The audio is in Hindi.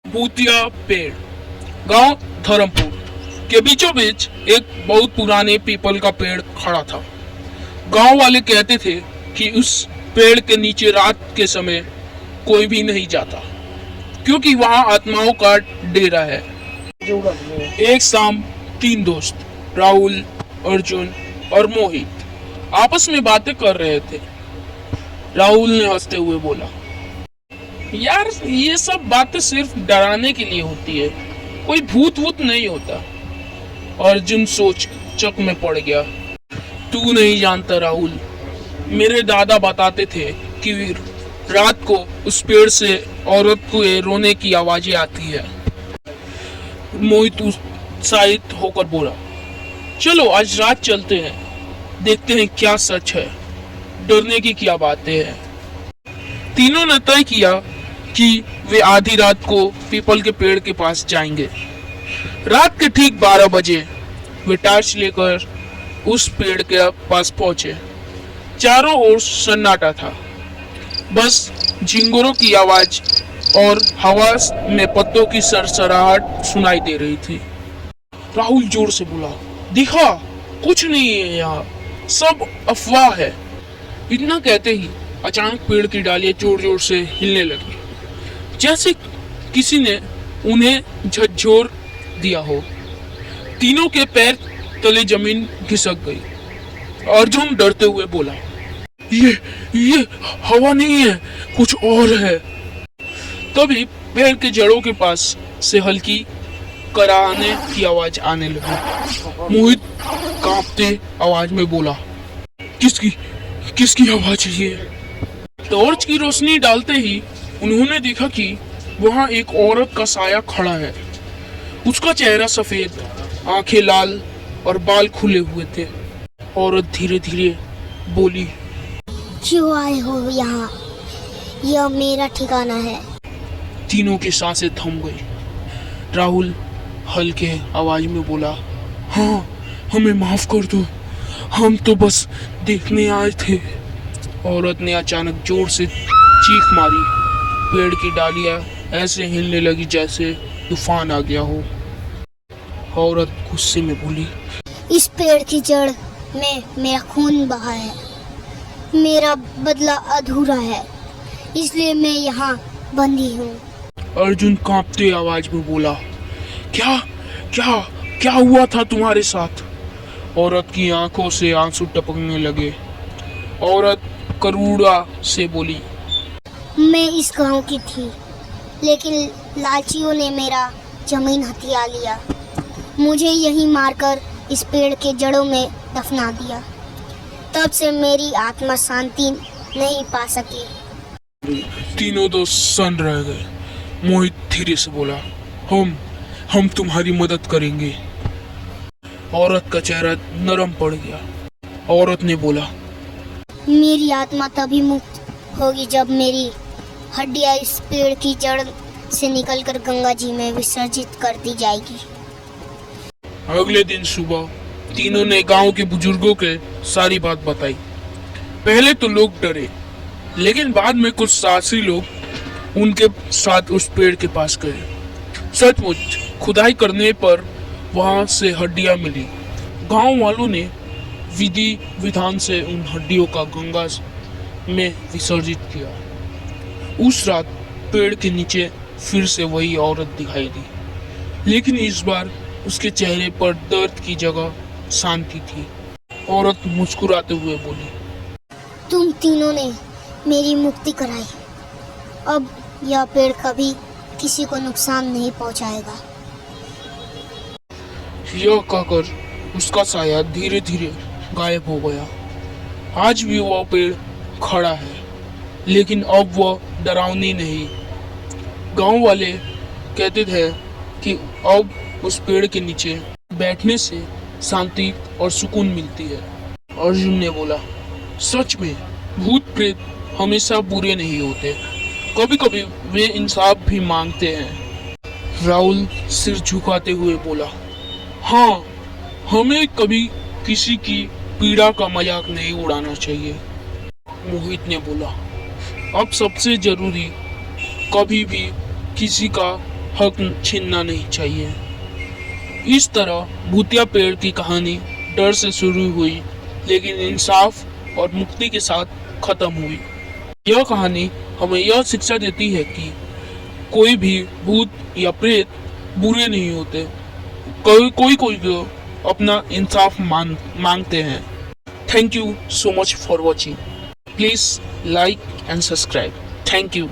भूतिया पेड़। गांव धर्मपुर के बीचों बीच एक बहुत पुराने पीपल का पेड़ खड़ा था। गांव वाले कहते थे कि उस पेड़ के नीचे रात के समय कोई भी नहीं जाता, क्योंकि वहां आत्माओं का डेरा है। एक शाम तीन दोस्त राहुल, अर्जुन और मोहित आपस में बातें कर रहे थे। राहुल ने हंसते हुए बोला, यार ये सब बातें सिर्फ डराने के लिए होती है, कोई भूत वूत नहीं होता। अर्जुन सोच चक में पड़ गया, तू नहीं जानता राहुल, मेरे दादा बताते थे कि रात को उस पेड़ से औरत को रोने की आवाजें आती है। मोहित उत्साहित होकर बोला, चलो आज रात चलते हैं, देखते हैं क्या सच है, डरने की क्या बातें हैं। तीनों ने तय किया कि वे आधी रात को पीपल के पेड़ के पास जाएंगे। रात के ठीक 12 बजे वे टॉर्च लेकर उस पेड़ के पास पहुंचे। चारों ओर सन्नाटा था, बस झिंगुरों की आवाज और हवा में पत्तों की सरसराहट सुनाई दे रही थी। राहुल जोर से बोला, दिखा, कुछ नहीं है यहाँ, सब अफवाह है। इतना कहते ही अचानक पेड़ की डालियां जोर जोर से हिलने लगी, जैसे किसी ने उन्हें झकझोर दिया हो। तीनों के पैर तले जमीन खिसक गई। अर्जुन डरते हुए बोला, ये हवा नहीं है, कुछ और है। तभी पेड़ के जड़ों के पास से हल्की कराहने की आवाज आने लगी। मोहित कांपते आवाज में बोला, किसकी आवाज है ये? टॉर्च की रोशनी डालते ही उन्होंने देखा कि वहां एक औरत का साया खड़ा है। उसका चेहरा सफेद, आंखें लाल और बाल खुले हुए थे। औरत धीरे धीरे बोली, क्यों आए हो यहाँ? यह मेरा ठिकाना है। तीनों की सांसें थम गई। राहुल हल्के आवाज में बोला, हाँ, हमें माफ कर दो, हम तो बस देखने आए थे। औरत ने अचानक जोर से चीख मारी। पेड़ की डालियां ऐसे हिलने लगी जैसे तूफान आ गया हो। औरत गुस्से में बोली, इस पेड़ की जड़ में मेरा खून बहा है, मेरा बदला अधूरा है, इसलिए मैं यहाँ बंदी हूँ। अर्जुन कांपते आवाज में बोला, क्या क्या क्या हुआ था तुम्हारे साथ? औरत की आंखों से आंसू टपकने लगे। औरत करुणा से बोली, मैं इस गांव की थी, लेकिन लालचियों ने मेरा जमीन हथिया लिया, मुझे यहीं मारकर इस पेड़ के जड़ों में दफना दिया। तब से मेरी आत्मा शांति नहीं पा सकी। तीनों दोस्त सन्न रह गए। मोहित धीरे से बोला, हम तुम्हारी मदद करेंगे। औरत का चेहरा नरम पड़ गया। औरत ने बोला, मेरी आत्मा तभी मुक्त होगी जब मेरी हड्डियां इस पेड़ की जड़ से निकलकर गंगा जी में विसर्जित कर दी जाएगी। अगले दिन सुबह तीनों ने गांव के बुजुर्गों के सारी बात बताई। पहले तो लोग डरे, लेकिन बाद में कुछ साहसी लोग उनके साथ उस पेड़ के पास गए। सचमुच खुदाई करने पर वहां से हड्डियां मिली। गांव वालों ने विधि विधान से उन हड्डियों का गंगा में विसर्जित किया। उस रात पेड़ के नीचे फिर से वही औरत दिखाई दी, लेकिन इस बार उसके चेहरे पर दर्द की जगह शांति थी। औरत मुस्कुराते हुए बोली, तुम तीनों ने मेरी मुक्ति कराई, अब यह पेड़ कभी किसी को नुकसान नहीं पहुंचाएगा। यह कहकर उसका साया धीरे धीरे गायब हो गया। आज भी वह पेड़ खड़ा है, लेकिन अब वह डरावनी नहीं। गांव वाले कहते थे कि अब उस पेड़ के नीचे बैठने से शांति और सुकून मिलती है। अर्जुन ने बोला, सच में भूत प्रेत हमेशा बुरे नहीं होते, कभी कभी वे इंसाफ भी मांगते हैं। राहुल सिर झुकाते हुए बोला, हाँ, हमें कभी किसी की पीड़ा का मजाक नहीं उड़ाना चाहिए। मोहित ने बोला। अब सबसे जरूरी, कभी भी किसी का हक छीनना नहीं चाहिए। इस तरह भूतिया पेड़ की कहानी डर से शुरू हुई, लेकिन इंसाफ और मुक्ति के साथ खत्म हुई। यह कहानी हमें यह शिक्षा देती है कि कोई भी भूत या प्रेत बुरे नहीं होते। कोई अपना इंसाफ मांगते हैं। Thank you so much for watching. Please like and subscribe. Thank you.